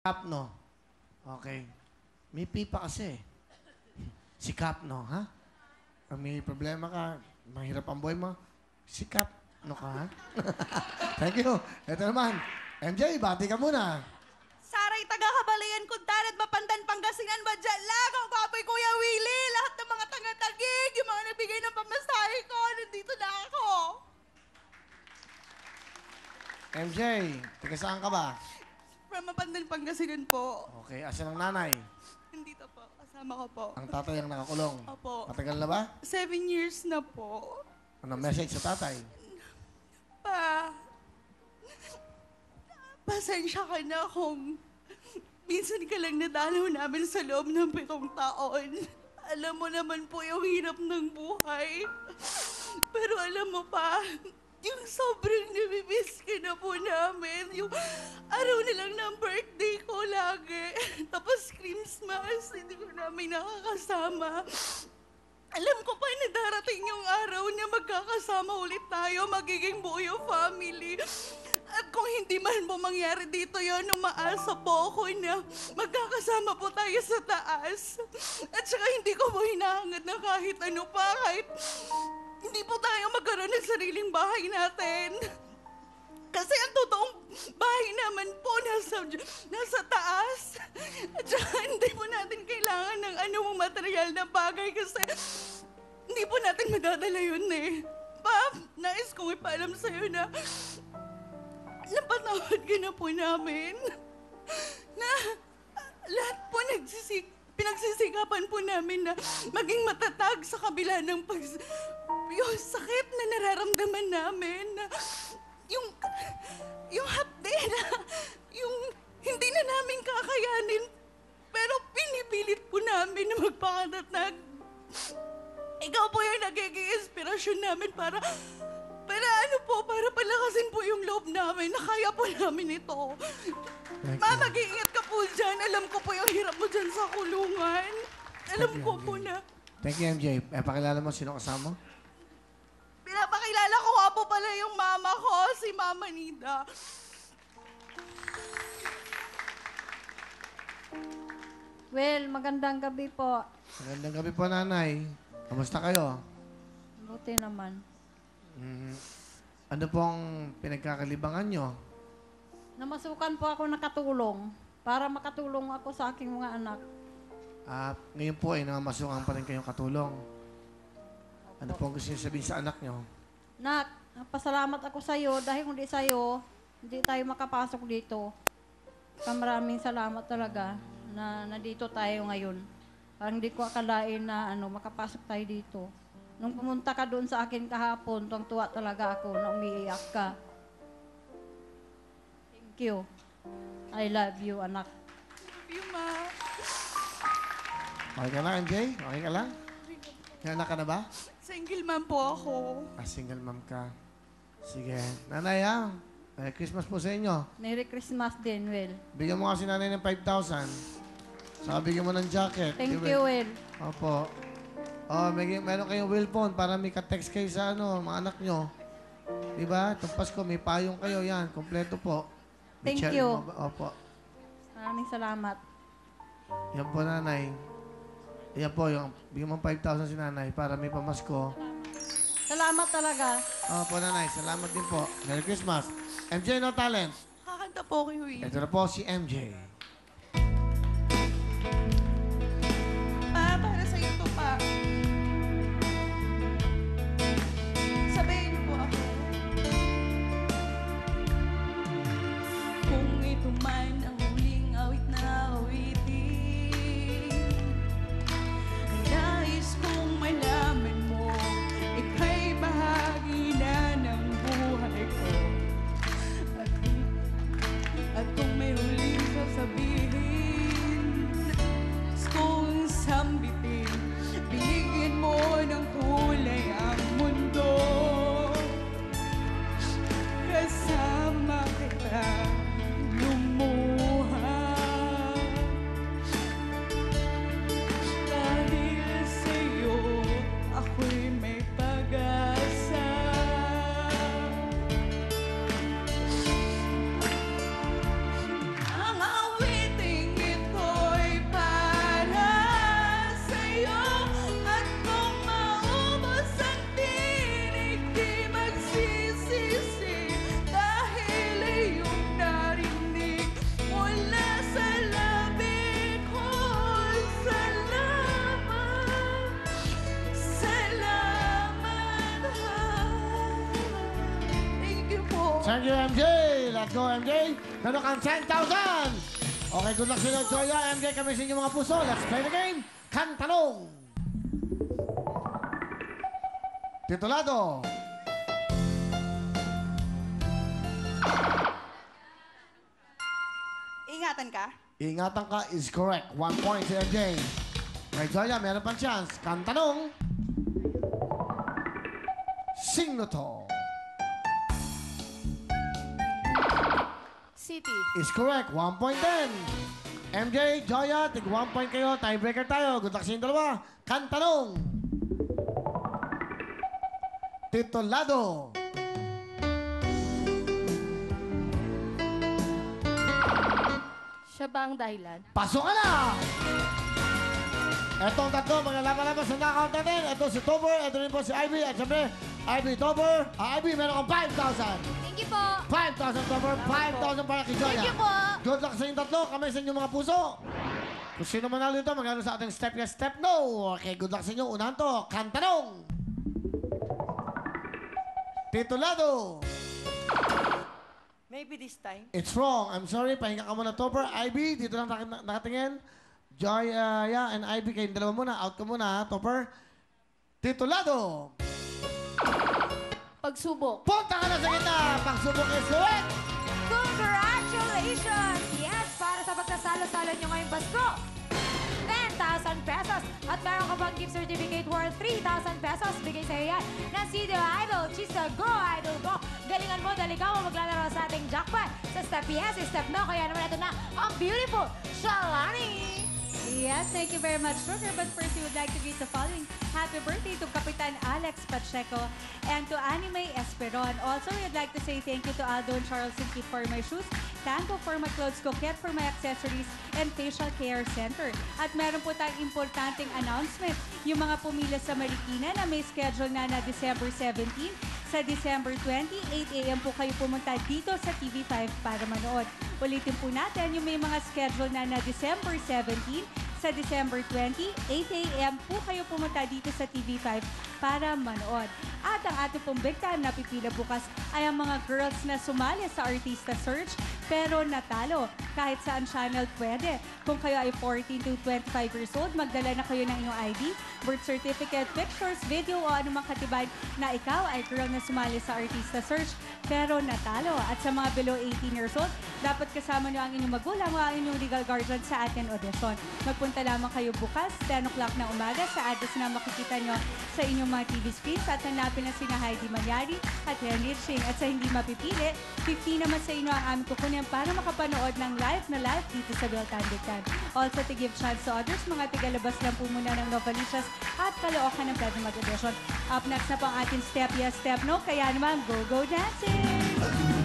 Kap, no? Okay. May pipa kasi. Si Kap, no? Ha? Pag may problema ka, mahirap ang buhay mo, si Kap, no ka, ha? Thank you. Ito naman. MJ, bati ka muna. Saray taga-Kabalayan, Kuntaran, Mapandan, Pangasinan, Badyalag, ang papoy Kuya Willie, lahat ng mga taga-tagig, yung mga nagbigay ng pamasahe ko, nandito na ako. MJ, taga saan ka ba? From Mapandan, Pangasinan po. Okay, asan ang nanay? Nandito po, kasama ko po. Ang tatay ang nakakulong. Opo. Matagal na ba? 7 years na po. Ano message sa tatay? Pasensya ka na kung minsan ka lang nadalaw namin sa loob ng 7 taon. Alam mo naman po yung hirap ng buhay. Pero alam mo pa, yung sobrang nabibis ka na po namin. Yung araw na lang ng birthday ko lagi. Tapos Christmas, hindi ko namin nakakasama. Alam ko pa na darating yung araw na magkakasama ulit tayo, magiging buo yung family. At kung hindi man po mangyari dito yun, umaasa po ako na magkakasama po tayo sa taas. At saka hindi ko po hinahangad na kahit ano pa, kahit hindi po tayo magkaroon ng sariling bahay natin. Kasi ang totoong bahay naman po nasa taas. At saka hindi po natin kailangan ng anumang material na bagay kasi hindi po natin madadala yun eh. Pa, nais kong ipaalam sa'yo na napatawad ka na po namin. Na lahat po pinagsisikapan po namin na maging matatag sa kabila ng yung sakit na nararamdaman namin. Na yung hapde na, yung hindi na namin kakayanin, pero pinipilit po namin na magpakatatag. Ikaw po yung nagiging inspirasyon namin para para palakasin po yung loob namin na kaya po namin ito. Ma, mag-iingat ka po dyan. Alam ko po yung hirap mo dyan sa kulungan. Alam ko po na. Thank you, MJ. Pakilala mo sino kasama mo? Pinapakilala ko nga po pala yung mama ko, si Mama Nida. Well, magandang gabi po. Magandang gabi po, nanay. Kamusta kayo? Buti naman. Ano pong pinagkakalibangan nyo? Namasukan po ako nakatulong para makatulong ako sa aking mga anak. Ngayon po ay namamasukan pa rin kayong katulong. Ano pong gusto nyo sabihin sa anak nyo? Nak, pasalamat ako sa iyo dahil kung di sa iyo, hindi tayo makapasok dito. Maraming salamat talaga na nandito tayo ngayon. Parang hindi ko akalain na makapasok tayo dito. Nung pumunta ka doon sa akin kahapon, tuwang-tuwa talaga ako na umiiyak ka. Thank you. I love you, anak. Love you, Ma. Okay ka lang, MJ? Okay ka lang? May anak ka na ba? Single mom po ako. Single mom ka. Sige. Nanay, Merry Christmas po sa inyo. Merry Christmas din, Will. Bigyan mo kasi nanay ng 5,000. Saka bigyan mo ng jacket. Thank you, Will. Opo. Meron kayong will phone para may ka-text kayo sa mga anak nyo. Diba? Itong Pasko, may payong kayo. Yan, kompleto po. May Thank cherry you. Opo. Maraming salamat. Yan po, nanay. Yan po, yung bigyan mo 5,000 si nanay para may pamasko. Salamat talaga. Opo, nanay. Salamat din po. Merry Christmas. MJ No Talent. Kakanta po kay Will. Ito na po si MJ. Para sa iyo to, Pa. Sabayin niyo po ako. Kung ito man ang huling awit na awitin, nais kong malaman mo, ika'y bahagi na ng buhay ko. At kung may huling sasabihin, Thank you, MJ. Let's go, MJ. Meron kang 10,000. Okay, good luck sa inyo, Joya. MJ, kami sa inyong mga puso. Let's play the game. Kantanong. Titulado. Ingatan ka. Ingatan ka is correct. 1 point si MJ. Kay Joya, meron pang chance. Kantanong. Sino to? City. Is correct. 1 point din. MJ, Joya, tig 1 point kayo. Tiebreaker tayo. Good luck sa inyong dalawa. Kantanong. Titulado. Siya ba ang dahilan? Pasok ka na! Etong tatlo, mga laban-laban sa knockout natin. Ito si Tober, ito rin po si Ivy. At syempre, Ivy, Tober. Ivy, meron kang 5,000. Thank you po. 5,000, Tober. 5,000 para kay Joya. Thank you po. Good luck sa inyong tatlo. Kami sa inyong mga puso. Kung sino manalo ito, magano sa ating step yes, step no. Okay, good luck sa inyo. Unahan to, Kantanong. Titulado. Maybe this time. It's wrong. I'm sorry. Pahinga ka muna, Topper. Ivy, dito lang nakatingin. Joy, yeah, and Ivy, kayong dalawa muna. Out ka muna, ha, Topper. Titulado. Pagsubok. Punta ka na sa gitna. Pagsubok is correct. Congratulations! Yes, para sa pagsasalo-salo nyo ngayong Pasko. 10,000 pesos. At meron ka pang gift certificate worth 3,000 pesos. Bigay sa'yo yan ng CDO Idol. Chisa, go Idol, go! Galingan mo dahil ikaw ang maglalaro sa ating jackpot. Sa step yes, step no. Kaya naman ito na ang beautiful Shalani! Yes, thank you very much, Sugar. But first, we would like to greet the following. Happy birthday to Kapitan Alex Pacheco and to Anime Esperon. Also, we would like to say thank you to Aldo and Charles and Kit for my shoes, Tango for my clothes, Coquette for my accessories, and Facial Care Center. At meron po tayong importanteng announcement. Yung mga pumila sa Marikina na may schedule na December 17, sa December 20, 8 a.m. po kayo pumunta dito sa TV5 para manood. Ulitin po natin yung may mga schedule na December 17, sa December 20, 8 a.m. po kayo pumunta dito sa TV5 para manood. At ang ating pong bigtan na pipila bukas ay ang mga girls na sumali sa Artista Search pero natalo. Kahit saan channel pwede. Kung kayo ay 14 to 25 years old, magdala na kayo ng inyong ID, birth certificate, pictures, video o anumang katibay na ikaw ay girl na sumali sa Artista Search pero natalo. At sa mga below 18 years old, dapat kasama nyo ang inyong magulang o ang inyong legal guardian sa ating audition. Magpunta lamang kayo bukas, 10 o'clock na umaga sa address na makikita nyo sa inyong mga TV screens at hanapin na sina Heidi Malyari at Henry Ching. At sa hindi mapipili, 50 naman sa inyo ang aming kukunin para makapanood ng live na live dito sa Biltan Bigtan. Also, to give chance to others, mga tigalabas lang po muna ng Novalicious at Caloocan ng pwede mag-audition. Up next na po ang ating Step Yes, Step No. Kaya naman, go, go dancing!